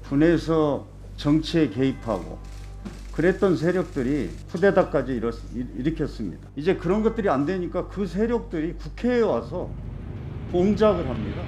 군에서 정치에 개입하고 그랬던 세력들이 쿠데타까지 일으켰습니다. 이제 그런 것들이 안 되니까 그 세력들이 국회에 와서 공작을 합니다.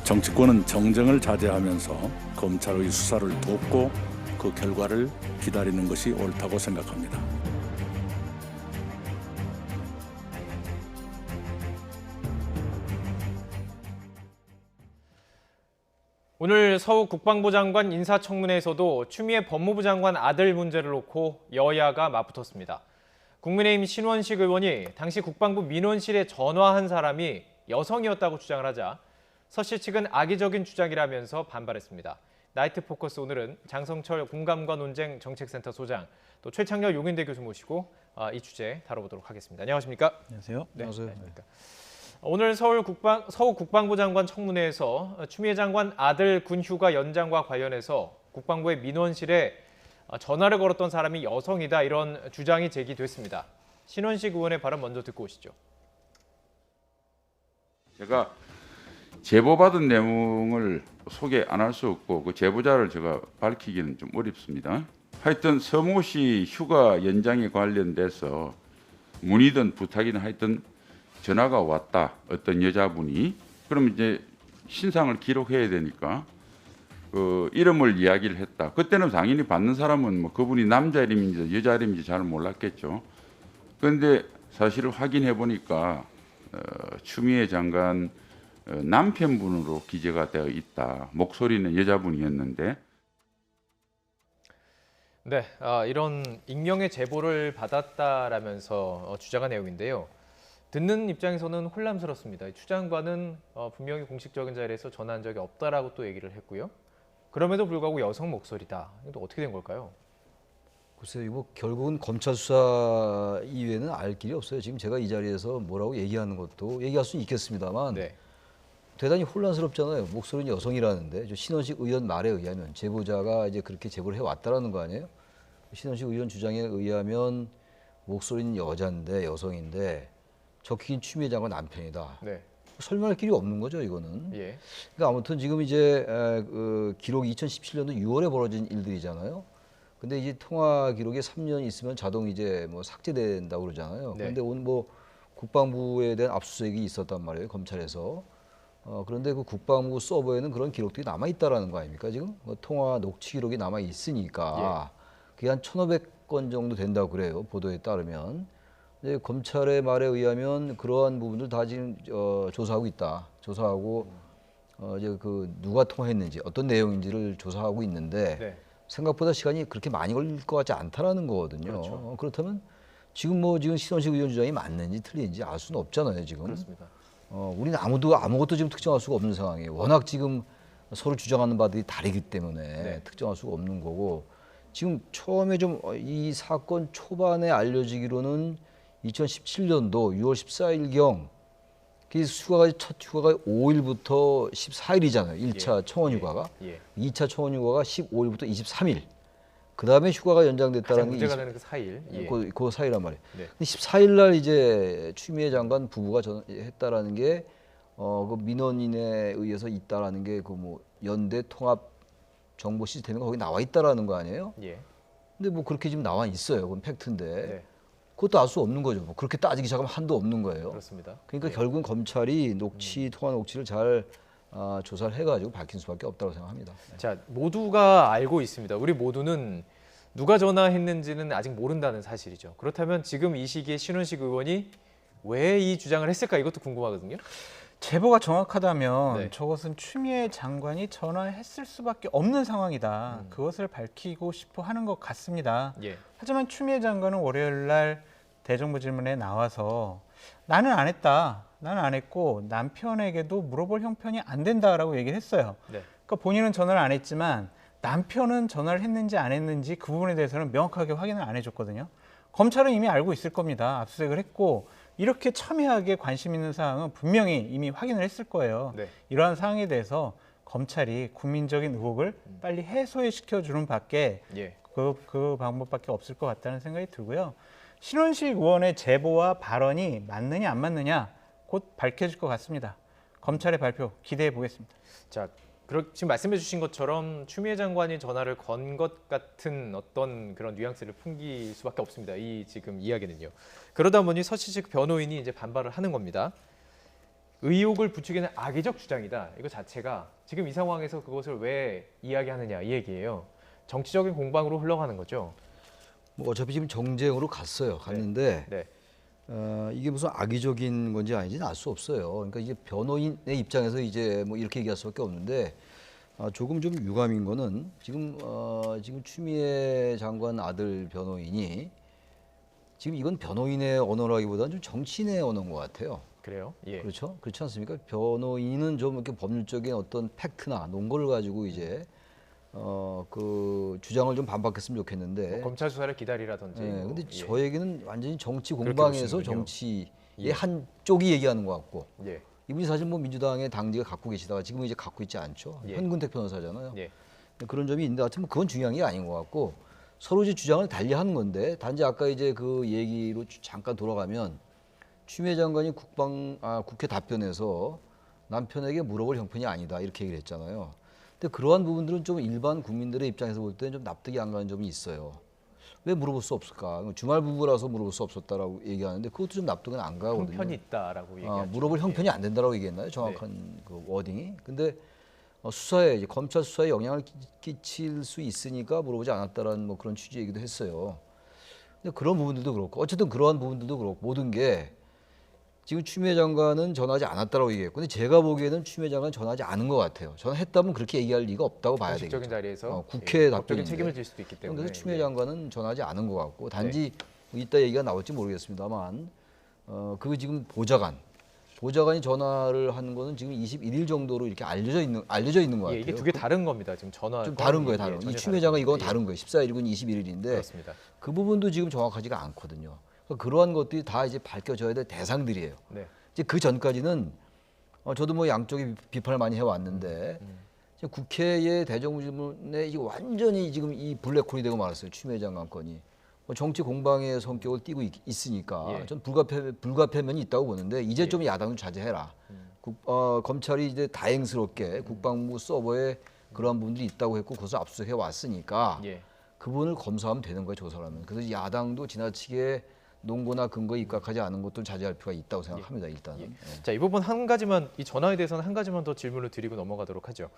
정치권은 정쟁을 자제하면서 검찰의 수사를 돕고 그 결과를 기다리는 것이 옳다고 생각합니다. 오늘 서욱 국방부 장관 인사청문회에서도 추미애 법무부 장관 아들 문제를 놓고 여야가 맞붙었습니다. 국민의힘 신원식 의원이 당시 국방부 민원실에 전화한 사람이 여성이었다고 주장을 하자 서 씨 측은 악의적인 주장이라면서 반발했습니다. 나이트 포커스 오늘은 장성철 공감과 논쟁 정책센터 소장, 또 최창렬 용인대 교수 모시고 이 주제 다뤄보도록 하겠습니다. 안녕하십니까? 안녕하세요. 네, 안녕하세요. 안녕하십니까? 오늘 서욱 국방부 장관 청문회에서 추미애 장관 아들 군휴가 연장과 관련해서 국방부의 민원실에 전화를 걸었던 사람이 여성이다, 이런 주장이 제기됐습니다. 신원식 의원의 발언 먼저 듣고 오시죠. 제가 제보받은 내용을 소개 안 할 수 없고 그 제보자를 제가 밝히기는 좀 어렵습니다. 하여튼 서모 씨 휴가 연장에 관련돼서 문의든 부탁이든 하여튼 전화가 왔다. 어떤 여자분이. 그럼 이제 신상을 기록해야 되니까 그 이름을 이야기를 했다. 그때는 당연히 받는 사람은 뭐 그분이 남자 이름인지 여자 이름인지 잘 몰랐겠죠. 그런데 사실을 확인해 보니까 추미애 장관 남편분으로 기재가 되어 있다. 목소리는 여자분이었는데. 네, 이런 익명의 제보를 받았다라면서 주장한 내용인데요. 듣는 입장에서는 혼란스럽습니다. 추 장관은 분명히 공식적인 자리에서 전화한 적이 없다라고 또 얘기를 했고요. 그럼에도 불구하고 여성 목소리다. 이거 어떻게 된 걸까요? 글쎄요, 이거 결국은 검찰 수사 이외에는 알 길이 없어요. 지금 제가 이 자리에서 뭐라고 얘기하는 것도 얘기할 수는 있겠습니다만 네. 대단히 혼란스럽잖아요. 목소리는 여성이라는데 신원식 의원 말에 의하면 제보자가 이제 그렇게 제보를 해왔다라는 거 아니에요? 신원식 의원 주장에 의하면 목소리는 여자인데 여성인데 적힌 추미애 장관 남편이다. 네. 설명할 길이 없는 거죠, 이거는. 예. 그러니까 아무튼 지금 이제 그 기록이 2017년도 6월에 벌어진 일들이잖아요. 근데 이제 통화 기록이 3년 있으면 자동 이제 뭐 삭제된다고 그러잖아요. 네. 그런데 오늘 뭐 국방부에 대한 압수수색이 있었단 말이에요, 검찰에서. 그런데 그 국방부 서버에는 그런 기록들이 남아 있다라는 거 아닙니까 지금? 뭐 통화 녹취 기록이 남아 있으니까 그게 한 1,500건 정도 된다고 그래요, 보도에 따르면. 근데 검찰의 말에 의하면 그러한 부분들 다 지금 조사하고 있다. 조사하고 이제 그 누가 통화했는지 어떤 내용인지를 조사하고 있는데 네. 생각보다 시간이 그렇게 많이 걸릴 것 같지 않다라는 거거든요. 그렇죠. 그렇다면 지금 신원식 의원 주장이 맞는지 틀린지 알 수는 없잖아요, 지금. 그렇습니다. 우리는 아무것도 지금 특정할 수가 없는 상황이에요. 워낙 지금 서로 주장하는 바들이 다르기 때문에 네. 특정할 수가 없는 거고, 지금 처음에 좀 이 사건 초반에 알려지기로는 2017년도 6월 14일경 첫 휴가가 5일부터 14일이잖아요. 1차 청원 휴가가. 예. 2차 청원 휴가가 15일부터 23일. 그다음에 휴가가 가장 연장됐다는 게 문제가 되는 그 4일. 예. 그 사이란 말이에요. 네. 근데 14일 날 이제 추미애 장관 부부가 했다라는 게 그 민원인에 의해서 있다라는 게 그 뭐 연대 통합 정보 시스템이 거기 나와 있다라는 거 아니에요? 예. 근데 뭐 그렇게 지금 나와 있어요. 그건 팩트인데. 네. 그것도 알 수 없는 거죠. 뭐 그렇게 따지기 시작하면 한도 없는 거예요. 그렇습니다. 그러니까 예. 결국은 검찰이 통화 녹취를 잘 조사를 해가지고 밝힐 수밖에 없다고 생각합니다. 자, 모두가 알고 있습니다. 우리 모두는 누가 전화했는지는 아직 모른다는 사실이죠. 그렇다면 지금 이 시기에 신원식 의원이 왜 이 주장을 했을까, 이것도 궁금하거든요. 제보가 정확하다면 네. 저것은 추미애 장관이 전화했을 수밖에 없는 상황이다. 그것을 밝히고 싶어 하는 것 같습니다. 예. 하지만 추미애 장관은 월요일 날 대정부 질문에 나와서 나는 안 했다. 나는 안 했고 남편에게도 물어볼 형편이 안 된다라고 얘기를 했어요. 네. 그러니까 본인은 전화를 안 했지만 남편은 전화를 했는지 안 했는지 그 부분에 대해서는 명확하게 확인을 안 해줬거든요. 검찰은 이미 알고 있을 겁니다. 압수수색을 했고 이렇게 첨예하게 관심 있는 사항은 분명히 이미 확인을 했을 거예요. 네. 이러한 사항에 대해서 검찰이 국민적인 의혹을 빨리 해소시켜주는 밖에 예. 그 방법밖에 없을 것 같다는 생각이 들고요. 신원식 의원의 제보와 발언이 맞느냐 안 맞느냐 곧 밝혀질 것 같습니다. 검찰의 발표 기대해 보겠습니다. 자, 지금 말씀해 주신 것처럼 추미애 장관이 전화를 건 것 같은 어떤 그런 뉘앙스를 풍길 수밖에 없습니다. 이 지금 이야기는요. 그러다 보니 서시식 변호인이 이제 반발을 하는 겁니다. 의혹을 부추기는 악의적 주장이다. 이거 자체가 지금 이 상황에서 그것을 왜 이야기하느냐 이 얘기예요. 정치적인 공방으로 흘러가는 거죠. 뭐 어차피 지금 정쟁으로 갔는데 네. 이게 무슨 악의적인 건지 아닌지는 알 수 없어요. 그러니까 이게 변호인의 입장에서 이제 뭐 이렇게 얘기할 수밖에 없는데 조금 좀 유감인 거는 지금 추미애 장관 아들 변호인이 지금 이건 변호인의 언어라기보다는 좀 정치인의 언어인 것 같아요. 그래요? 예. 그렇죠? 그렇지 않습니까? 변호인은 좀 이렇게 법률적인 어떤 팩트나 논거를 가지고 이제 그 주장을 좀 반박했으면 좋겠는데. 검찰 수사를 기다리라든지. 근데 예. 저 얘기는 완전히 정치 그렇게 공방에서 보시는군요. 정치의 예. 한 쪽이 얘기하는 것 같고. 예. 이분이 사실 뭐 민주당의 당직을 갖고 계시다가 지금은 이제 갖고 있지 않죠. 예. 현근택 변호사잖아요. 예. 그런 점이 있는데 하여튼 뭐 그건 중요한 게 아닌 것 같고 서로 이제 주장을 달리하는 건데 단지 아까 이제 그 얘기로 잠깐 돌아가면 추미애 장관이 국회 답변에서 남편에게 물어볼 형편이 아니다 이렇게 얘기를 했잖아요. 근데 그러한 부분들은 좀 일반 국민들의 입장에서 볼 때는 좀 납득이 안 가는 점이 있어요. 왜 물어볼 수 없을까? 주말 부부라서 물어볼 수 없었다라고 얘기하는데 그것도 좀 납득은 안 가거든요. 형편이 있다라고 얘기하죠. 물어볼 형편이 안 된다라고 얘기했나요? 정확한 그 워딩이. 근데 수사에 이제 검찰 수사에 영향을 끼칠 수 있으니까 물어보지 않았다라는 뭐 그런 취지 얘기도 했어요. 근데 그런 부분들도 그렇고 어쨌든 그러한 부분들도 그렇고 모든 게 지금 추미애 장관은 전화하지 않았다라고 얘기했고 근데 제가 보기에는 추미애 장관은 전화하지 않은 것 같아요. 전화했다면 그렇게 얘기할 리가 없다고 봐야 되겠죠. 공식적인 자리에서 국회 법적인 답변인데. 책임을 질 수도 있기 때문에. 그래서 추미애 장관은 전화하지 않은 것 같고 단지 네. 이따 얘기가 나올지 모르겠습니다만 그 지금 보좌관이 전화를 한 거는 지금 21일 정도로 이렇게 알려져 있는 것 같아요. 이게 두 개 다른 겁니다. 지금 전화 좀 다른 거예요, 다른. 이 추미애 장관 이건 예. 다른 거예요. 14일이군 21일인데 그렇습니다. 그 부분도 지금 정확하지가 않거든요. 그러니까 그러한 것들이 다 이제 밝혀져야 될 대상들이에요. 네. 이제 그 전까지는 저도 뭐 양쪽에 비판을 많이 해왔는데 지금 국회의 대정부질문에 이게 완전히 지금 이 블랙홀이 되고 말았어요. 추미애 장관 건이 뭐 정치 공방의 성격을 띠고 있으니까 예. 전 불가피한 면이 있다고 보는데 이제 좀 야당을 자제해라. 검찰이 이제 다행스럽게 국방부 서버에 그러한 부분들이 있다고 했고 그것을 압수수색해 왔으니까 예. 그 부분을 검사하면 되는 거예요, 조사하면. 그래서 야당도 지나치게 논거나 근거에 입각하지 않은 것도 자제할 필요가 있다고 생각합니다. 일단은. 예. 자, 이 부분 한 가지만 이 전화에 대해서는 한 가지만 더 질문을 드리고 넘어가도록 하죠.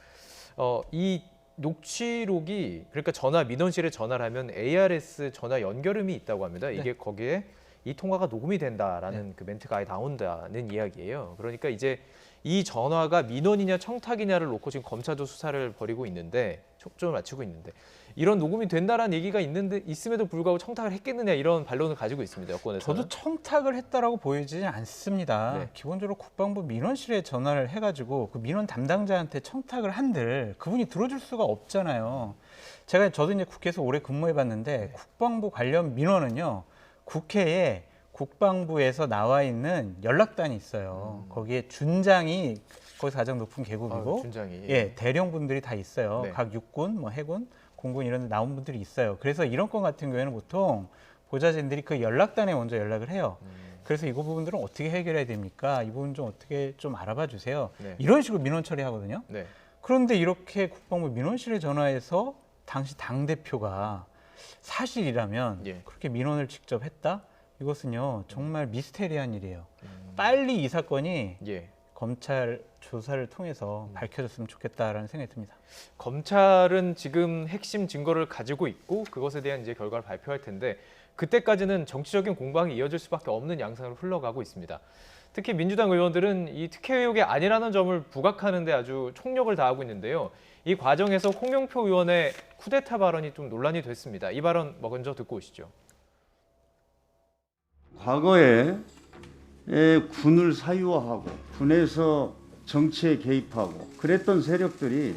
이 녹취록이 그러니까 민원실에 전화를 하면 ARS 전화 연결음이 있다고 합니다. 이게 거기에 이 통화가 녹음이 된다라는 그 멘트가 아예 나온다는 이야기예요. 그러니까 이제 이 전화가 민원이냐 청탁이냐를 놓고 지금 검찰도 수사를 벌이고 있는데 초점을 맞추고 있는데 이런 녹음이 된다라는 얘기가 있음에도 불구하고 청탁을 했겠느냐 이런 반론을 가지고 있습니다. 여권에서는. 저도 청탁을 했다라고 보이지 않습니다. 네. 기본적으로 국방부 민원실에 전화를 해가지고 그 민원 담당자한테 청탁을 한들 그분이 들어줄 수가 없잖아요. 저도 이제 국회에서 오래 근무해봤는데 국방부 관련 민원은요 국회에 국방부에서 나와 있는 연락단이 있어요. 거기에 준장이 거기서 가장 높은 계급이고, 준장이. 예, 대령분들이 다 있어요. 네. 각 육군, 뭐 해군, 공군 이런 데 나온 분들이 있어요. 그래서 이런 건 같은 경우에는 보통 보좌진들이 그 연락단에 먼저 연락을 해요. 그래서 이거 부분들은 어떻게 해결해야 됩니까? 이 부분 좀 어떻게 좀 알아봐 주세요. 네. 이런 식으로 민원 처리하거든요. 네. 그런데 이렇게 국방부 민원실에 전화해서 당시 당대표가 사실이라면 예. 그렇게 민원을 직접 했다? 이것은요 정말 미스테리한 일이에요. 빨리 이 사건이 예. 검찰 조사를 통해서 밝혀졌으면 좋겠다라는 생각이 듭니다. 검찰은 지금 핵심 증거를 가지고 있고 그것에 대한 이제 결과를 발표할 텐데 그때까지는 정치적인 공방이 이어질 수밖에 없는 양상으로 흘러가고 있습니다. 특히 민주당 의원들은 이 특혜 의혹이 아니라는 점을 부각하는 데 아주 총력을 다하고 있는데요. 이 과정에서 홍영표 의원의 쿠데타 발언이 좀 논란이 됐습니다. 이 발언 먼저 듣고 오시죠. 과거에 군을 사유화하고 군에서 정치에 개입하고 그랬던 세력들이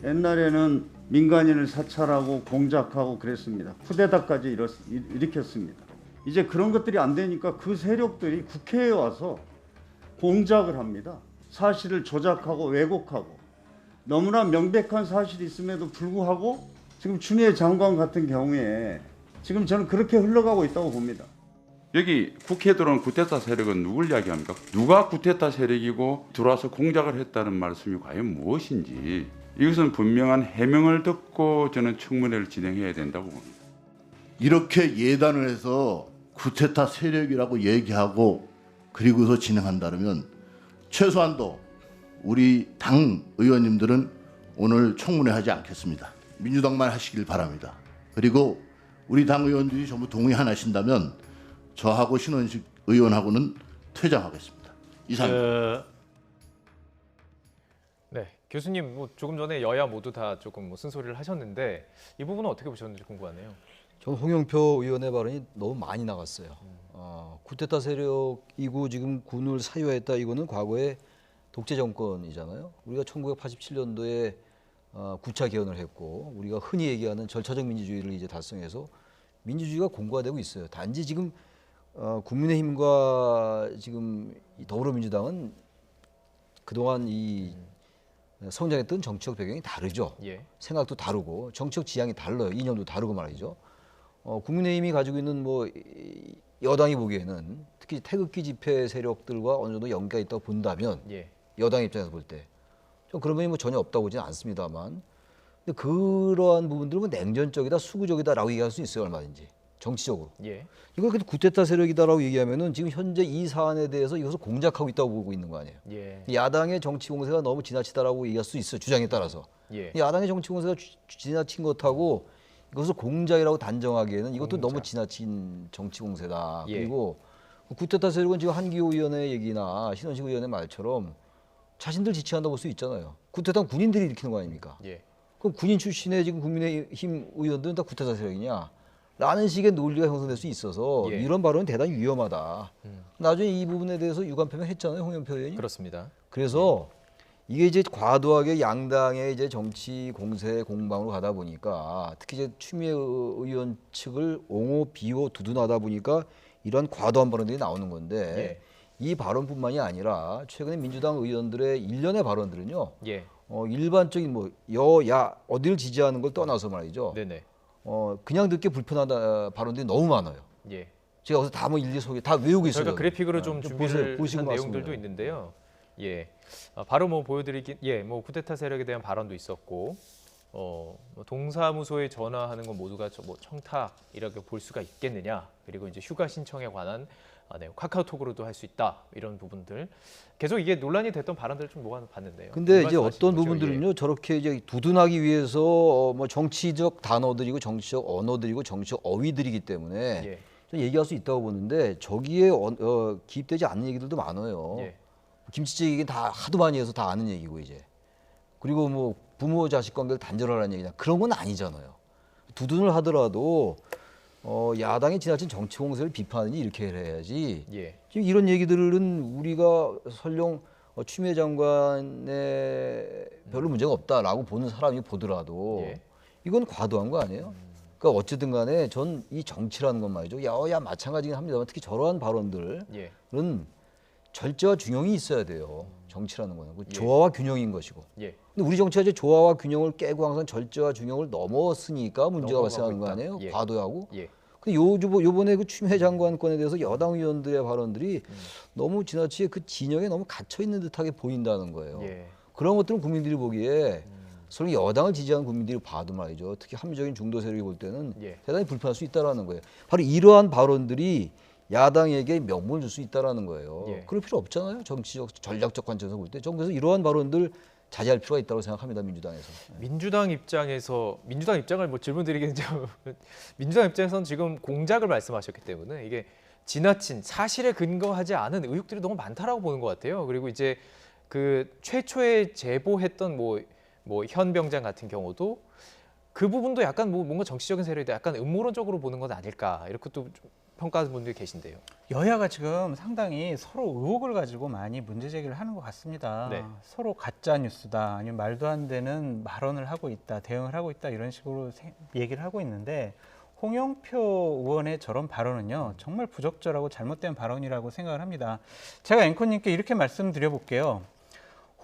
옛날에는 민간인을 사찰하고 공작하고 그랬습니다. 쿠데타까지 일으켰습니다. 이제 그런 것들이 안 되니까 그 세력들이 국회에 와서 공작을 합니다. 사실을 조작하고 왜곡하고 너무나 명백한 사실이 있음에도 불구하고 지금 추미애 장관 같은 경우에 지금 저는 그렇게 흘러가고 있다고 봅니다. 여기 국회에 들어온 쿠데타 세력은 누굴 이야기합니까? 누가 쿠데타 세력이고 들어와서 공작을 했다는 말씀이 과연 무엇인지 이것은 분명한 해명을 듣고 저는 청문회를 진행해야 된다고 봅니다. 이렇게 예단을 해서 쿠데타 세력이라고 얘기하고 그리고서 진행한다면 최소한도 우리 당 의원님들은 오늘 청문회 하지 않겠습니다. 민주당만 하시길 바랍니다. 그리고 우리 당 의원들이 전부 동의 안 하신다면 저하고 신원식 의원하고는 퇴장하겠습니다. 이상입니다. 네, 교수님 뭐 조금 전에 여야 모두 다 조금 뭐 쓴소리를 하셨는데 이 부분은 어떻게 보셨는지 궁금하네요. 저는 홍영표 의원의 발언이 너무 많이 나갔어요. 쿠데타 세력이고 지금 군을 사유했다 이거는 과거에 독재 정권이잖아요. 우리가 1987년도에 9차 개헌을 했고 우리가 흔히 얘기하는 절차적 민주주의를 이제 달성해서 민주주의가 공고화되고 있어요. 단지 지금 국민의힘과 지금 이 더불어민주당은 그동안 이 성장했던 정치적 배경이 다르죠. 예. 생각도 다르고 정치적 지향이 달라요. 이념도 다르고 말이죠. 국민의힘이 가지고 있는 뭐 여당이 보기에는 특히 태극기 집회 세력들과 어느 정도 연계가 있다고 본다면 예. 여당 입장에서 볼 때 좀 그런 면이 뭐 전혀 없다고 보지는 않습니다만 근데 그러한 부분들은 뭐 냉전적이다 수구적이다라고 얘기할 수 있어요. 얼마든지 정치적으로. 예. 이걸 그래도 쿠데타 세력이다라고 얘기하면은 지금 현재 이 사안에 대해서 이것을 공작하고 있다고 보고 있는 거 아니에요. 예. 야당의 정치 공세가 너무 지나치다라고 얘기할 수 있어요. 주장에 따라서. 예. 야당의 정치 공세가 지나친 것하고 이것을 공작이라고 단정하기에는 이것도 공작. 너무 지나친 정치 공세다. 예. 그리고 쿠데타 세력은 지금 한기호 의원의 얘기나 신원식 의원의 말처럼 자신들 지칭한다고 볼 수 있잖아요. 쿠데타는 군인들이 일으키는 거 아닙니까? 예. 그럼 군인 출신의 지금 국민의힘 의원들은 다 쿠데타 세력이냐? 라는 식의 논리가 형성될 수 있어서 예. 이런 발언은 대단히 위험하다. 나중에 이 부분에 대해서 유감 표명했잖아요, 홍영표 의원이. 그렇습니다. 그래서 이게 이제 과도하게 양당의 이제 정치 공세 공방으로 가다 보니까 특히 이제 추미애 의원 측을 옹호 비호 두둔하다 보니까 이런 과도한 발언들이 나오는 건데 이 발언뿐만이 아니라 최근에 민주당 의원들의 일련의 발언들은요. 예. 일반적인 뭐 여야 어디를 지지하는 걸 떠나서 말이죠. 네네. 그냥 듣기 불편하다 발언들이 너무 많아요. 예. 제가 여기서 다 뭐 일일이 소개 다 외우고 있어요. 저희가 그래픽으로 좀 준비를 보시고 한 말씀해요. 내용들도 있는데요. 예, 바로 뭐 보여드리긴 뭐 쿠데타 세력에 대한 발언도 있었고, 뭐 동사무소에 전화하는 건 모두가 뭐 청탁이라고 볼 수가 있겠느냐, 그리고 이제 휴가 신청에 관한 네, 카카오톡으로도 할 수 있다 이런 부분들 계속 이게 논란이 됐던 발언들을 좀 모아봤는데요. 근데 이제 말씀하신 어떤 거죠? 부분들은요, 예. 저렇게 이제 두둔하기 위해서 뭐 정치적 단어들이고 정치적 언어들이고 정치적 어휘들이기 때문에 예. 좀 얘기할 수 있다고 보는데 저기에 기입되지 않는 얘기들도 많아요. 예. 김치찌개 얘기는 다 하도 많이 해서 다 아는 얘기고 이제 그리고 뭐 부모 자식 관계를 단절하라는 얘기냐 그런 건 아니잖아요. 두둔을 하더라도 야당이 지나친 정치 공세를 비판하니 이렇게 해야지. 예. 지금 이런 얘기들은 우리가 설령 추미애 장관의 별로 문제가 없다라고 보는 사람이 보더라도 예. 이건 과도한 거 아니에요? 그러니까 어쨌든 간에 전 이 정치라는 건 말이죠. 여야 마찬가지긴 합니다만 특히 저러한 발언들은 예. 절제와 균형이 있어야 돼요. 정치라는 거는 그 예. 조화와 균형인 것이고. 예. 근데 우리 정치가 이제 조화와 균형을 깨고 항상 절제와 균형을 넘었으니까 문제가 넘어가고 발생하는 거 있다. 아니에요? 예. 과도하고. 예. 근데 요번에 그 추미애 장관권에 대해서 여당 의원들의 발언들이 너무 지나치게 그 진영에 너무 갇혀 있는 듯하게 보인다는 거예요. 예. 그런 것들은 국민들이 보기에 설령 여당을 지지하는 국민들이 봐도 말이죠. 특히 합리적인 중도 세력이 볼 때는 예. 대단히 불편할 수 있다라는 거예요. 바로 이러한 발언들이 야당에게 명분을 줄 수 있다라는 거예요. 예. 그럴 필요 없잖아요. 정치적 전략적 관점에서 볼 때. 저는 그래서 이러한 발언들 자제할 필요가 있다고 생각합니다. 민주당에서. 민주당 입장을 뭐 질문드리기는 좀 민주당 입장에서는 지금 공작을 말씀하셨기 때문에 이게 지나친 사실에 근거하지 않은 의혹들이 너무 많다라고 보는 것 같아요. 그리고 이제 그 최초에 제보했던 뭐 현 병장 같은 경우도 그 부분도 약간 뭐 뭔가 정치적인 세력이 약간 음모론적으로 보는 건 아닐까 이렇게 또 좀 평가하는 분들이 계신데요. 여야가 지금 상당히 서로 의혹을 가지고 많이 문제 제기를 하는 것 같습니다. 네. 서로 가짜 뉴스다, 아니면 말도 안 되는 발언을 하고 있다, 대응을 하고 있다 이런 식으로 얘기를 하고 있는데 홍영표 의원의 저런 발언은요, 정말 부적절하고 잘못된 발언이라고 생각을 합니다. 제가 앵커님께 이렇게 말씀드려 볼게요.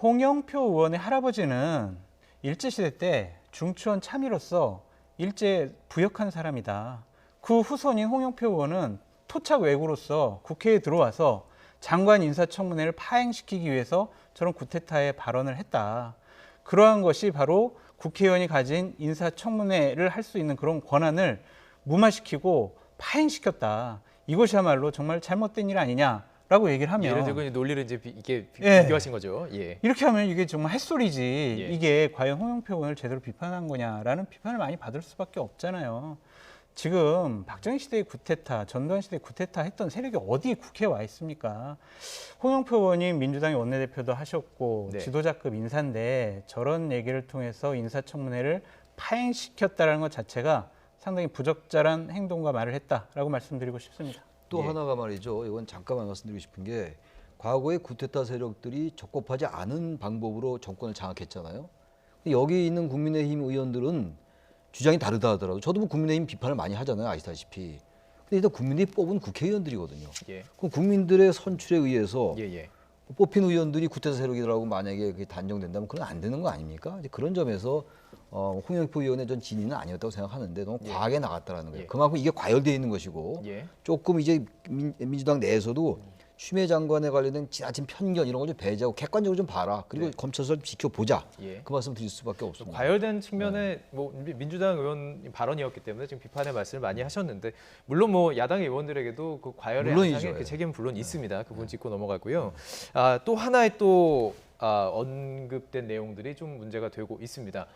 홍영표 의원의 할아버지는 일제시대 때 중추원 참의로서 일제 부역한 사람이다. 그 후손인 홍영표 의원은 토착 왜구로서 국회에 들어와서 장관 인사청문회를 파행시키기 위해서 저런 구테타의 발언을 했다. 그러한 것이 바로 국회의원이 가진 인사청문회를 할 수 있는 그런 권한을 무마시키고 파행시켰다. 이것이야말로 정말 잘못된 일 아니냐라고 얘기를 하면 예를 들고 논리를 이제 이게 예. 비교하신 거죠. 예. 이렇게 하면 이게 정말 햇소리지. 예. 이게 과연 홍영표 의원을 제대로 비판한 거냐라는 비판을 많이 받을 수밖에 없잖아요. 지금 박정희 시대의 구테타, 전두환 시대의 구테타 했던 세력이 어디 국회에 와 있습니까? 홍영표 의원이 민주당의 원내대표도 하셨고 네. 지도자급 인사인데 저런 얘기를 통해서 인사청문회를 파행시켰다는 것 자체가 상당히 부적절한 행동과 말을 했다라고 말씀드리고 싶습니다. 또 예. 하나가 말이죠. 이건 잠깐만 말씀드리고 싶은 게 과거에 구테타 세력들이 적법하지 않은 방법으로 정권을 장악했잖아요. 근데 여기 있는 국민의힘 의원들은 주장이 다르다 하더라도 저도 뭐 국민의힘 비판을 많이 하잖아요. 아시다시피. 근데 일단 국민이 뽑은 국회의원들이거든요. 예. 그럼 국민들의 선출에 의해서 예, 예. 뽑힌 의원들이 구테타 세력이라고 만약에 그게 단정된다면 그건 안 되는 거 아닙니까? 이제 그런 점에서 홍영표 의원의 전 진위는 아니었다고 생각하는데 너무 과하게 나갔다라는 거예요. 예. 그만큼 이게 과열되어 있는 것이고 예. 조금 이제 민주당 내에서도 추미애 장관에 관련된 지나친 편견 이런 걸 좀 배제하고 객관적으로 좀 봐라. 그리고 네. 검찰 수사를 지켜보자. 예. 그 말씀 드릴 수밖에 없습니다. 과열된 측면에 뭐 민주당 의원 발언이었기 때문에 지금 비판의 말씀을 많이 하셨는데 물론 뭐 야당의 의원들에게도 그 과열의 물론이죠. 양상의 그 예. 책임은 물론 있습니다. 그 부분 짚고 넘어가고요. 또 하나의 또 언급된 내용들이 좀 문제가 되고 있습니다.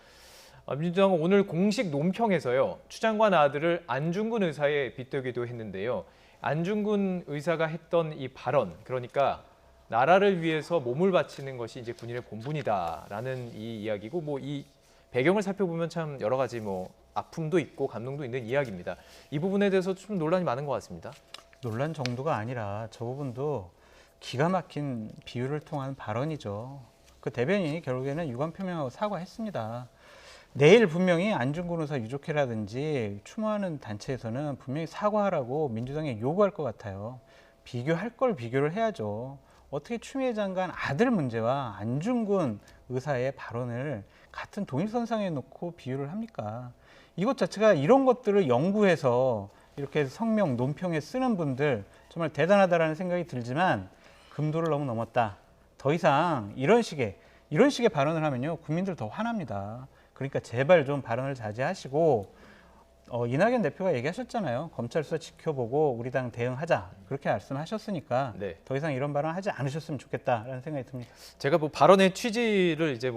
민주당은 오늘 공식 논평에서요. 추 장관 아들을 안중근 의사에 빗대기도 했는데요. 안중근 의사가 했던 이 발언, 그러니까 나라를 위해서 몸을 바치는 것이 이제 군인의 본분이다라는 이 이야기고, 뭐 이 배경을 살펴보면 참 여러 가지 뭐 아픔도 있고 감동도 있는 이야기입니다. 이 부분에 대해서 좀 논란이 많은 것 같습니다. 논란 정도가 아니라 저 부분도 기가 막힌 비유를 통한 발언이죠. 그 대변인이 결국에는 유감 표명하고 사과했습니다. 내일 분명히 안중근 의사 유족회라든지 추모하는 단체에서는 분명히 사과하라고 민주당에 요구할 것 같아요. 비교할 걸 비교를 해야죠. 어떻게 추미애 장관 아들 문제와 안중근 의사의 발언을 같은 동일선상에 놓고 비유를 합니까? 이것 자체가 이런 것들을 연구해서 이렇게 성명, 논평에 쓰는 분들 정말 대단하다라는 생각이 들지만 금도를 너무 넘었다. 더 이상 이런 식의 발언을 하면요 국민들 더 화납니다. 그러니까 제발 좀 발언을 자제하시고 이낙연 대표가 얘기하셨잖아요. 검찰 수사 지켜보고 우리 당 대응하자 그렇게 말씀하셨으니까 네. 더 이상 이런 발언 하지 않으셨으면 좋겠다라는 생각이 듭니다. 제가 뭐 발언의 취지를 이제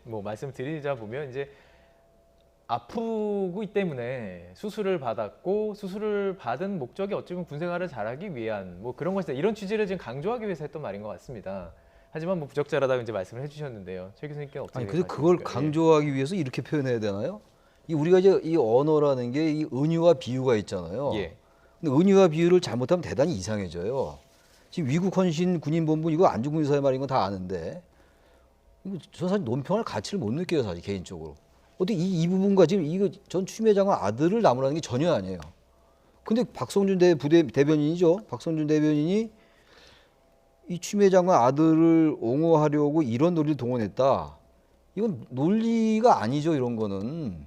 뭐 말씀드리자 보면 이제 아프기 때문에 수술을 받았고 수술을 받은 목적이 어찌 보면 군 생활을 잘하기 위한 뭐 그런 것이다. 이런 취지를 지금 강조하기 위해서 했던 말인 것 같습니다. 하지만 뭐 부적절하다고 이제 말씀을 해주셨는데요. 최 교수님께는 어떻게 아니 근데 그걸 생각하십니까? 강조하기 위해서 이렇게 표현해야 되나요? 우리가 이제 이 언어라는 게 이 은유와 비유가 있잖아요. 예. 근데 은유와 비유를 잘못하면 대단히 이상해져요. 지금 위국 헌신 군인 본부 이거 안중근 의사의 말인 건 다 아는데 저 사실 논평할 가치를 못 느껴요 사실 개인적으로. 어떻게 이 부분과 지금 이거 전 추미애 장관 아들을 나무라는 게 전혀 아니에요. 근데 박성준 대변인이죠. 박성준 대변인이 이 추미애 장관 아들을 옹호하려고 이런 논리를 동원했다. 이건 논리가 아니죠. 이런 거는.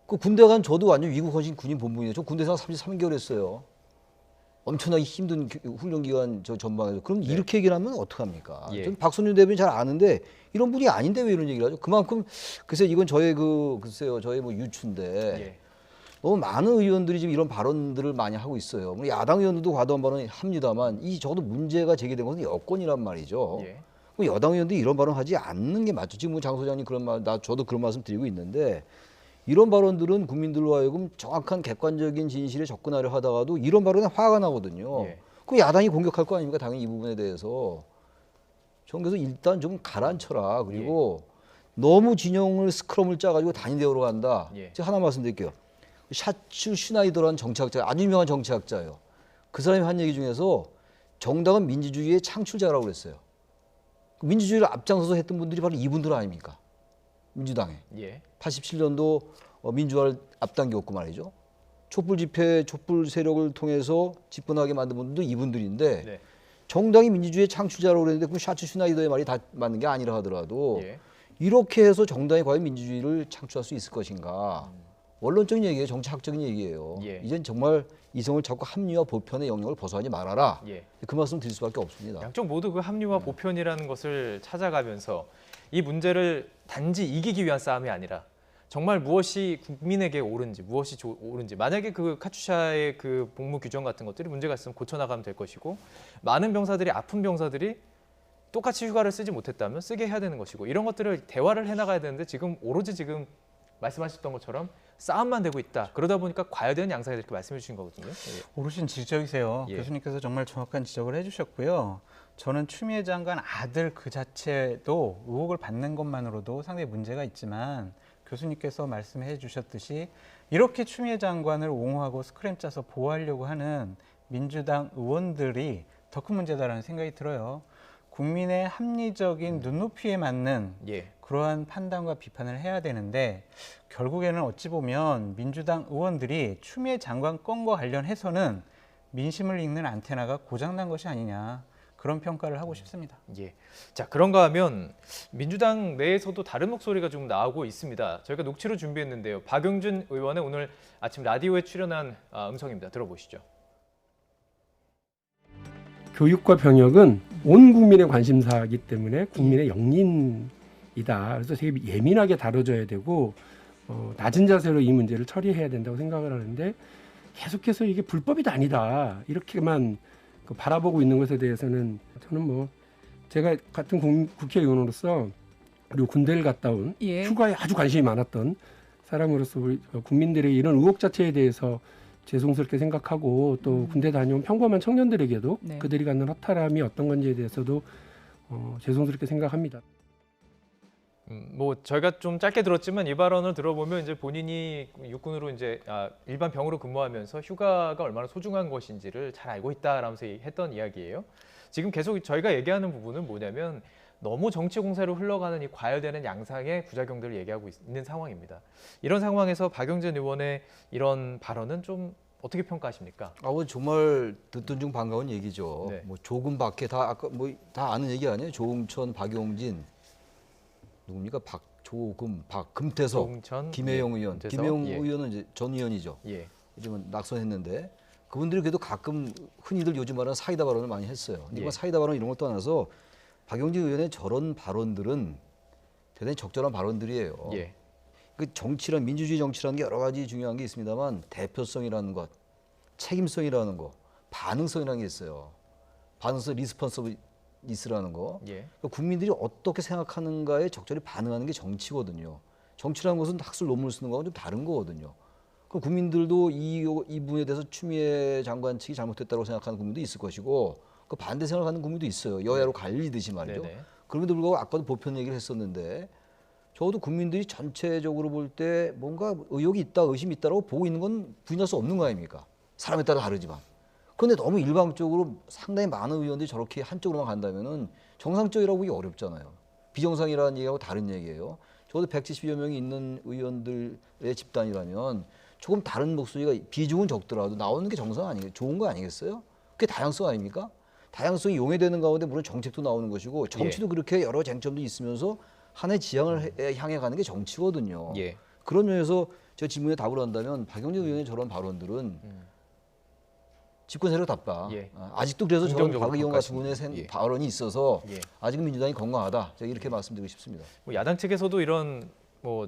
그 군대 간 저도 완전 위국 헌신 군인 본분이에요. 저 군대 생활 33개월 했어요. 엄청나게 힘든 훈련 기간 저 전방에서. 그럼 이렇게 얘기를 하면 어떡합니까? 예. 전 박선준 대변인 잘 아는데 이런 분이 아닌데 왜 이런 얘기를 하죠? 그만큼 글쎄 이건 저의 저의 뭐 유추인데 예. 너무 많은 의원들이 지금 이런 발언들을 많이 하고 있어요. 물론 야당 의원들도 과도한 발언을 합니다만 이 적어도 문제가 제기된 것은 여권이란 말이죠. 예. 그럼 여당 의원들이 이런 발언하지 않는 게 맞죠. 지금 장 소장님 그런 말, 저도 그런 말씀 드리고 있는데 이런 발언들은 국민들로 하여금 정확한 객관적인 진실에 접근하려 하다가도 이런 발언에 화가 나거든요. 예. 그 야당이 공격할 거 아닙니까? 당연히 이 부분에 대해서. 저는 그래서 일단 좀 가라앉혀라. 그리고 너무 진영을 스크럼을 짜가지고 단위대우로 간다. 예. 제가 하나 말씀드릴게요. 샤츠 슈나이더라는 정치학자, 아주 유명한 정치학자예요. 그 사람이 한 얘기 중에서 정당은 민주주의의 창출자라고 그랬어요. 민주주의를 앞장서서 했던 분들이 바로 이분들 아닙니까? 민주당에. 예. 87년도 민주화를 앞당겼고 말이죠. 촛불 집회, 촛불 세력을 통해서 집권하게 만든 분들도 이분들인데 네. 정당이 민주주의의 창출자라고 그랬는데 그 샤츠 슈나이더의 말이 다 맞는 게 아니라 하더라도 예. 이렇게 해서 정당이 과연 민주주의를 창출할 수 있을 것인가. 원론적인 얘기예요. 정치학적인 얘기예요. 예. 이젠 정말 이성을 잡고 합리화 보편의 영역을 벗어나지 말아라. 예. 그 말씀 드릴 수밖에 없습니다. 양쪽 모두 그 합리화 보편이라는 것을 찾아가면서 이 문제를 단지 이기기 위한 싸움이 아니라 정말 무엇이 국민에게 옳은지 무엇이 옳은지 만약에 그 카투샤의 그 복무 규정 같은 것들이 문제가 있으면 고쳐나가면 될 것이고 많은 병사들이 아픈 병사들이 똑같이 휴가를 쓰지 못했다면 쓰게 해야 되는 것이고 이런 것들을 대화를 해나가야 되는데 지금 오로지 지금 말씀하셨던 것처럼 싸움만 되고 있다. 그러다 보니까 과열되는 양상이 이렇게 말씀해 주신 거거든요. 예. 오르신 지적이세요. 예. 교수님께서 정말 정확한 지적을 해주셨고요. 저는 추미애 장관 아들 그 자체도 의혹을 받는 것만으로도 상당히 문제가 있지만 교수님께서 말씀해 주셨듯이 이렇게 추미애 장관을 옹호하고 스크램 짜서 보호하려고 하는 민주당 의원들이 더 큰 문제다라는 생각이 들어요. 국민의 합리적인 눈높이에 맞는 예. 그러한 판단과 비판을 해야 되는데 결국에는 어찌 보면 민주당 의원들이 추미애 장관 건과 관련해서는 민심을 읽는 안테나가 고장난 것이 아니냐 그런 평가를 하고 싶습니다. 예. 자, 그런가 하면 민주당 내에서도 다른 목소리가 좀 나오고 있습니다. 저희가 녹취로 준비했는데요. 박용진 의원의 오늘 아침 라디오에 출연한 음성입니다. 들어보시죠. 교육과 병역은 온 국민의 관심사이기 때문에 국민의 영린이다. 그래서 되게 예민하게 다뤄져야 되고 낮은 자세로 이 문제를 처리해야 된다고 생각을 하는데 계속해서 이게 불법이 아니다. 이렇게만 바라보고 있는 것에 대해서는 저는 뭐 제가 같은 국회의원으로서 그리고 군대를 갔다 온 예. 휴가에 아주 관심이 많았던 사람으로서 우리 국민들의 이런 의혹 자체에 대해서 죄송스럽게 생각하고 또 군대 다녀온 평범한 청년들에게도 네. 그들이 갖는 허탈함이 어떤 건지에 대해서도 죄송스럽게 생각합니다. 뭐 저희가 좀 짧게 들었지만 이 발언을 들어보면 이제 본인이 육군으로 이제 일반 병으로 근무하면서 휴가가 얼마나 소중한 것인지를 잘 알고 있다라면서 했던 이야기예요. 지금 계속 저희가 얘기하는 부분은 뭐냐면 너무 정치 공세로 흘러가는 이 과열되는 양상의 부작용들을 얘기하고 있는 상황입니다. 이런 상황에서 박용진 의원의 이런 발언은 좀 어떻게 평가하십니까? 정말 듣던 중 반가운 얘기죠. 네. 뭐 조금 밖에 다 아까 뭐 다 아는 얘기 아니에요? 조응천, 박용진 누굽니까? 금태섭, 조응천, 김혜영 예, 의원. 금태섭, 김혜영 예. 의원은 이제 전 의원이죠. 예. 요즘은 낙선했는데 그분들이 그래도 가끔 흔히들 요즘 말하는 사이다 발언을 많이 했어요. 근데 예. 사이다 발언 이런 것도 떠나서 박용진 의원의 저런 발언들은 대단히 적절한 발언들이에요. 예. 그 정치란 민주주의 정치라는 게 여러 가지 중요한 게 있습니다만 대표성이라는 것, 책임성이라는 거, 반응성이라는 게 있어요. 반응성 리스폰서비스라는 거. 예. 그러니까 국민들이 어떻게 생각하는가에 적절히 반응하는 게 정치거든요. 정치라는 것은 학술 논문을 쓰는 거하고 좀 다른 거거든요. 그 국민들도 이 부분에 대해서 추미애 장관 측이 잘못됐다고 생각하는 국민도 있을 것이고 그 반대 생각하는 국민도 있어요. 여야로 갈리듯이 말이죠. 네네. 그럼에도 불구하고 아까도 보편 얘기를 했었는데 적어도 국민들이 전체적으로 볼 때 뭔가 의혹이 있다, 의심이 있다라고 보고 있는 건 부인할 수 없는 거 아닙니까? 사람에 따라 다르지만. 그런데 너무 일방적으로 상당히 많은 의원들이 저렇게 한쪽으로만 간다면은 정상적이라고 보기 어렵잖아요. 비정상이라는 얘기하고 다른 얘기예요. 적어도 170여 명이 있는 의원들의 집단이라면 조금 다른 목소리가 비중은 적더라도 나오는 게 정상 아니겠어요? 좋은 거 아니겠어요? 그게 다양성 아닙니까? 다양성이 용해되는 가운데 물론 정책도 나오는 것이고 정치도 그렇게 여러 쟁점도 있으면서 하나의 지향을 향해 가는 게 정치거든요. 예. 그런 면에서 제가 질문에 답을 한다면 박용진 의원의 저런 발언들은 집권 세력답다. 예. 아직도 그래서 저런 긍정적으로 박의원 같은 분의 평가하십니다. 예. 발언이 있어서 예. 아직은 민주당이 건강하다. 제가 이렇게 말씀드리고 싶습니다. 뭐 야당 측에서도 이런 뭐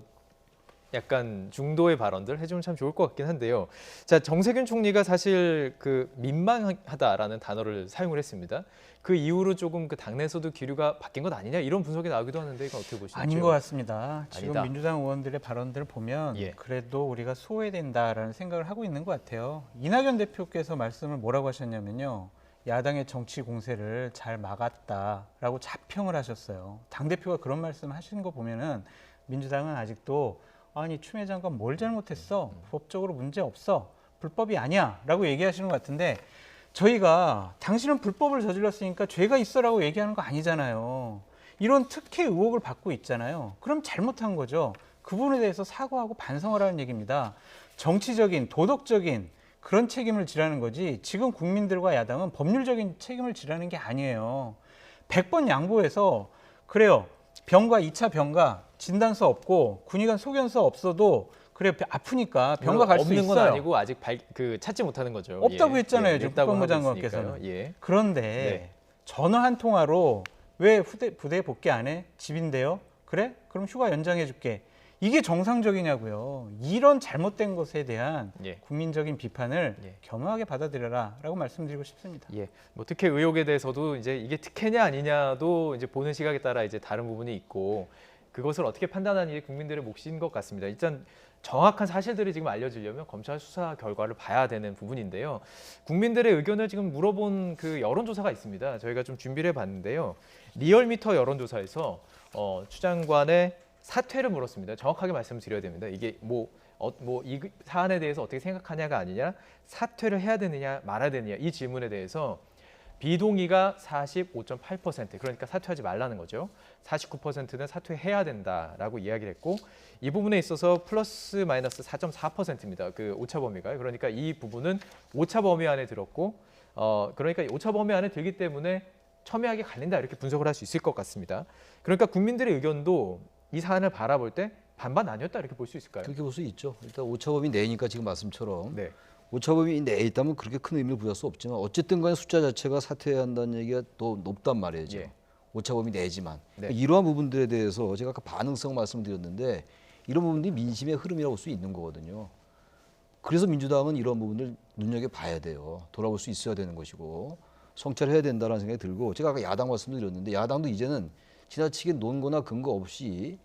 약간 중도의 발언들 해주면 참 좋을 것 같긴 한데요. 자, 정세균 총리가 사실 그 민망하다라는 단어를 사용을 했습니다. 그 이후로 조금 그 당내에서도 기류가 바뀐 것 아니냐 이런 분석이 나오기도 하는데 이거 어떻게 보시나요? 아닌 것 같습니다. 지금 아니다. 민주당 의원들의 발언들을 보면 예. 그래도 우리가 소외된다라는 생각을 하고 있는 것 같아요. 이낙연 대표께서 말씀을 뭐라고 하셨냐면요. 야당의 정치 공세를 잘 막았다라고 자평을 하셨어요. 당대표가 그런 말씀 하신 거 보면은 민주당은 아직도 아니 추미애 장관 뭘 잘못했어? 법적으로 문제 없어. 불법이 아니야 라고 얘기하시는 것 같은데 저희가 당신은 불법을 저질렀으니까 죄가 있어라고 얘기하는 거 아니잖아요. 이런 특혜 의혹을 받고 있잖아요. 그럼 잘못한 거죠. 그 부분에 대해서 사과하고 반성하라는 얘기입니다. 정치적인, 도덕적인 그런 책임을 지라는 거지 지금 국민들과 야당은 법률적인 책임을 지라는 게 아니에요. 100번 양보해서 그래요. 병가 2차 병가 진단서 없고 군의관 소견서 없어도 그래 아프니까 병가 갈 수 없는 건 있어요. 아니고 아직 찾지 못하는 거죠. 없다고 예. 했잖아요. 예, 지금 냈다고 국방부 하고 장관께서는. 있으니까요. 예. 그런데 네. 전화 한 통화로 왜 부대 복귀 안 해? 집인데요. 그래? 그럼 휴가 연장해 줄게. 이게 정상적이냐고요. 이런 잘못된 것에 대한 예. 국민적인 비판을 예. 겸허하게 받아들여라라고 말씀드리고 싶습니다. 예, 뭐 특혜 의혹에 대해서도 이제 이게 특혜냐 아니냐도 이제 보는 시각에 따라 이제 다른 부분이 있고 그것을 어떻게 판단하는 게 국민들의 몫인 것 같습니다. 일단 정확한 사실들이 지금 알려지려면 검찰 수사 결과를 봐야 되는 부분인데요. 국민들의 의견을 지금 물어본 그 여론조사가 있습니다. 저희가 좀 준비를 해봤는데요. 리얼미터 여론조사에서 추 장관의 사퇴를 물었습니다. 정확하게 말씀드려야 됩니다. 이게 이 사안에 대해서 어떻게 생각하냐가 아니냐, 사퇴를 해야 되느냐 말아야 되느냐 이 질문에 대해서 비동의가 45.8%, 그러니까 사퇴하지 말라는 거죠. 49%는 사퇴해야 된다라고 이야기를 했고 이 부분에 있어서 플러스 마이너스 4.4%입니다. 그 오차 범위가. 그러니까 이 부분은 오차 범위 안에 들었고 그러니까 오차 범위 안에 들기 때문에 첨예하게 갈린다 이렇게 분석을 할 수 있을 것 같습니다. 그러니까 국민들의 의견도 이 사안을 바라볼 때 반반 나뉘었다 이렇게 볼 수 있을까요? 그렇게 볼 수 있죠. 일단 오차범위 내니까 지금 말씀처럼 네. 오차범위 내에 있다면 그렇게 큰 의미를 부여할 수 없지만 어쨌든 간에 숫자 자체가 사퇴해야 한다는 얘기가 또 높단 말이죠. 예. 오차범위 내지만. 네. 이러한 부분들에 대해서 제가 아까 반응성 말씀드렸는데 이런 부분들이 민심의 흐름이라고 볼 수 있는 거거든요. 그래서 민주당은 이런 부분을 눈여겨봐야 돼요. 돌아볼 수 있어야 되는 것이고 성찰해야 된다는 생각이 들고 제가 아까 야당 말씀도 드렸는데 야당도 이제는 지나치게 논거나 근거 없이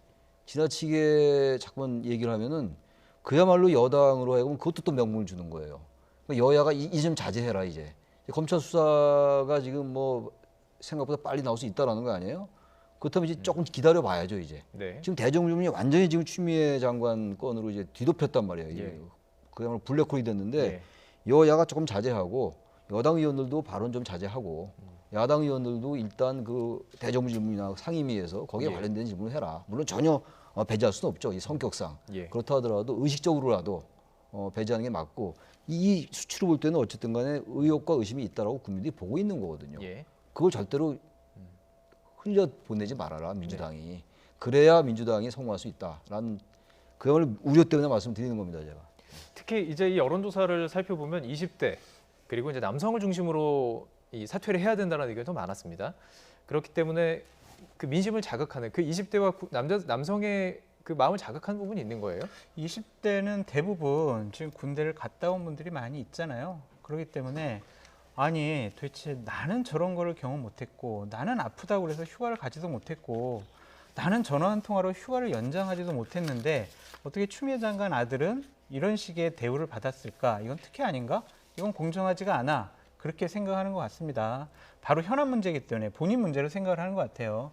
지나치게 자꾸만 얘기를 하면은 그야말로 여당으로 하여금 그것도 또 명분을 주는 거예요. 그러니까 여야가 이 좀 자제해라 이제. 검찰 수사가 지금 뭐 생각보다 빨리 나올 수 있다라는 거 아니에요? 그렇다면 이제 조금 기다려 봐야죠 이제. 네. 지금 대정부문이 완전히 지금 추미애 장관 건으로 이제 뒤덮였단 말이에요. 이게 예. 그야말로 블랙홀이 됐는데 예. 여야가 조금 자제하고 여당 의원들도 발언 좀 자제하고 야당 의원들도 일단 그 대정부 질문이나 상임위에서 거기에 예. 관련된 질문을 해라. 물론 전혀 배제할 수는 없죠. 이 성격상. 예. 그렇다 하더라도 의식적으로라도 배제하는 게 맞고 이 수치로 볼 때는 어쨌든 간에 의혹과 의심이 있다라고 국민들이 보고 있는 거거든요. 예. 그걸 절대로 흘려 보내지 말아라 민주당이. 그래야 민주당이 성공할 수 있다라는 그야말로 우려 때문에 말씀드리는 겁니다, 제가. 특히 이제 이 여론조사를 살펴보면 20대 그리고 이제 남성을 중심으로 이 사퇴를 해야 된다는 의견이 더 많았습니다. 그렇기 때문에 그 민심을 자극하는 그 20대와 남성의 그 마음을 자극하는 부분이 있는 거예요. 20대는 대부분 지금 군대를 갔다 온 분들이 많이 있잖아요. 그렇기 때문에 아니 도대체 나는 저런 거를 경험 못했고 나는 아프다고 그래서 휴가를 가지도 못했고 나는 전화 한 통화로 휴가를 연장하지도 못했는데 어떻게 추미애 장관 아들은 이런 식의 대우를 받았을까? 이건 특혜 아닌가? 이건 공정하지가 않아. 그렇게 생각하는 것 같습니다. 바로 현안 문제이기 때문에 본인 문제로 생각을 하는 것 같아요.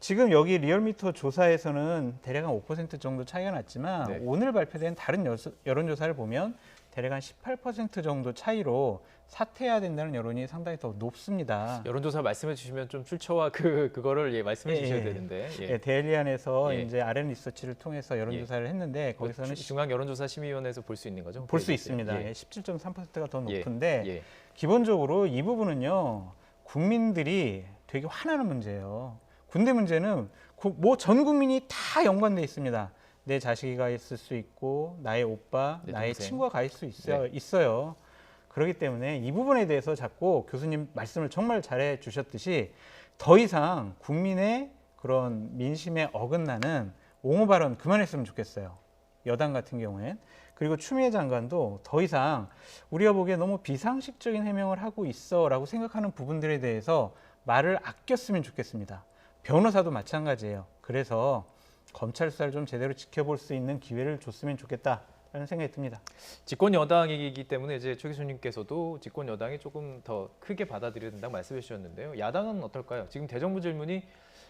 지금 여기 리얼미터 조사에서는 대략 한 5% 정도 차이가 났지만 네. 오늘 발표된 다른 여론조사를 보면 대략 한 18% 정도 차이로 사퇴해야 된다는 여론이 상당히 더 높습니다. 여론조사 말씀해 주시면 좀 출처와 그거를 말씀해 예, 주셔야 예. 되는데. 예. 예, 데일리안에서 예. 이제 RM 리서치를 통해서 여론조사를 했는데 거기서는 중앙 여론조사 심의위원회에서 볼 수 있는 거죠? 볼 수 있습니다. 예. 예, 17.3%가 더 예. 높은데 예. 기본적으로 이 부분은요 국민들이 되게 화나는 문제예요. 군대 문제는 뭐 전 국민이 다 연관돼 있습니다. 내 자식이 가 있을 수 있고 나의 오빠, 내 나의 동생. 친구가 가 있을 수 네. 있어요. 그렇기 때문에 이 부분에 대해서 자꾸 교수님 말씀을 정말 잘해 주셨듯이 더 이상 국민의 그런 민심에 어긋나는 옹호 발언 그만했으면 좋겠어요. 여당 같은 경우엔. 그리고 추미애 장관도 더 이상 우리가 보기에 너무 비상식적인 해명을 하고 있어라고 생각하는 부분들에 대해서 말을 아꼈으면 좋겠습니다. 변호사도 마찬가지예요. 그래서 검찰 수사를 좀 제대로 지켜볼 수 있는 기회를 줬으면 좋겠다라는 생각이 듭니다. 집권 여당이기 때문에 이제 최 교수님께서도 집권 여당이 조금 더 크게 받아들여야 된다고 말씀해 주셨는데요. 야당은 어떨까요? 지금 대정부 질문이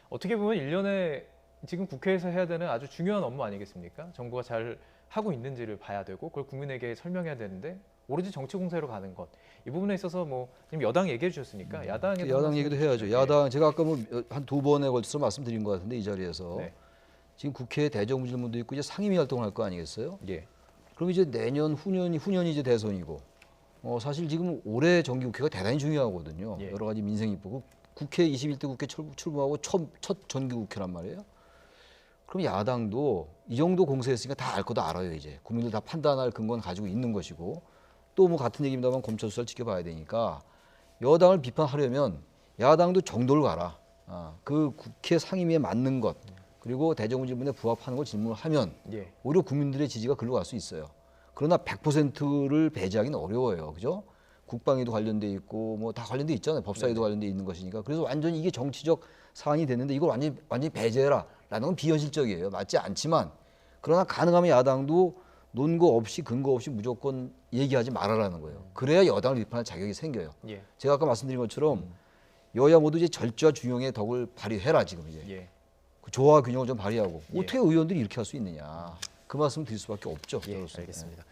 어떻게 보면 1년에 지금 국회에서 해야 되는 아주 중요한 업무 아니겠습니까? 정부가 잘 하고 있는지를 봐야 되고 그걸 국민에게 설명해야 되는데 오로지 정치 공세로 가는 것. 이 부분에 있어서 뭐 지금 여당 얘기해 주셨으니까 야당 얘기도 해야죠. 야당 제가 아까 뭐 한 2번에 걸쳐서 말씀드린 것 같은데 이 자리에서 네. 지금 국회 대정부질문도 있고 이제 상임위 활동을 할 거 아니겠어요? 예. 그럼 이제 내년 후년이 이제 대선이고 사실 지금 올해 정기국회가 대단히 중요하거든요. 예. 여러 가지 민생이 있고 국회 21대 국회 출범하고 첫 정기국회란 말이에요. 그럼 야당도 이 정도 공세했으니까 다 알 거도 알아요. 이제 국민들 다 판단할 근거는 가지고 있는 것이고 또 뭐 같은 얘기입니다만 검찰 수사를 지켜봐야 되니까 여당을 비판하려면 야당도 정도를 가라. 그 국회 상임위에 맞는 것 그리고 대정부질문에 부합하는 걸 질문을 하면 예. 오히려 국민들의 지지가 글로 갈 수 있어요. 그러나 100%를 배제하기는 어려워요. 그죠? 국방에도 관련돼 있고 뭐 다 관련돼 있잖아요. 법사에도 관련돼 있는 것이니까. 그래서 완전히 이게 정치적 사안이 됐는데 이걸 완전히 배제해라. 라는 건 비현실적이에요. 맞지 않지만 그러나 가능하면 야당도 논거 없이 근거 없이 무조건 얘기하지 말아라는 거예요. 그래야 여당을 비판할 자격이 생겨요. 예. 제가 아까 말씀드린 것처럼 여야 모두 이제 절제와 중용의 덕을 발휘해라 지금 이제. 예. 그 조화와 균형을 좀 발휘하고 예. 어떻게 의원들이 이렇게 할 수 있느냐. 그 말씀 드릴 수밖에 없죠. 예, 저로서. 알겠습니다.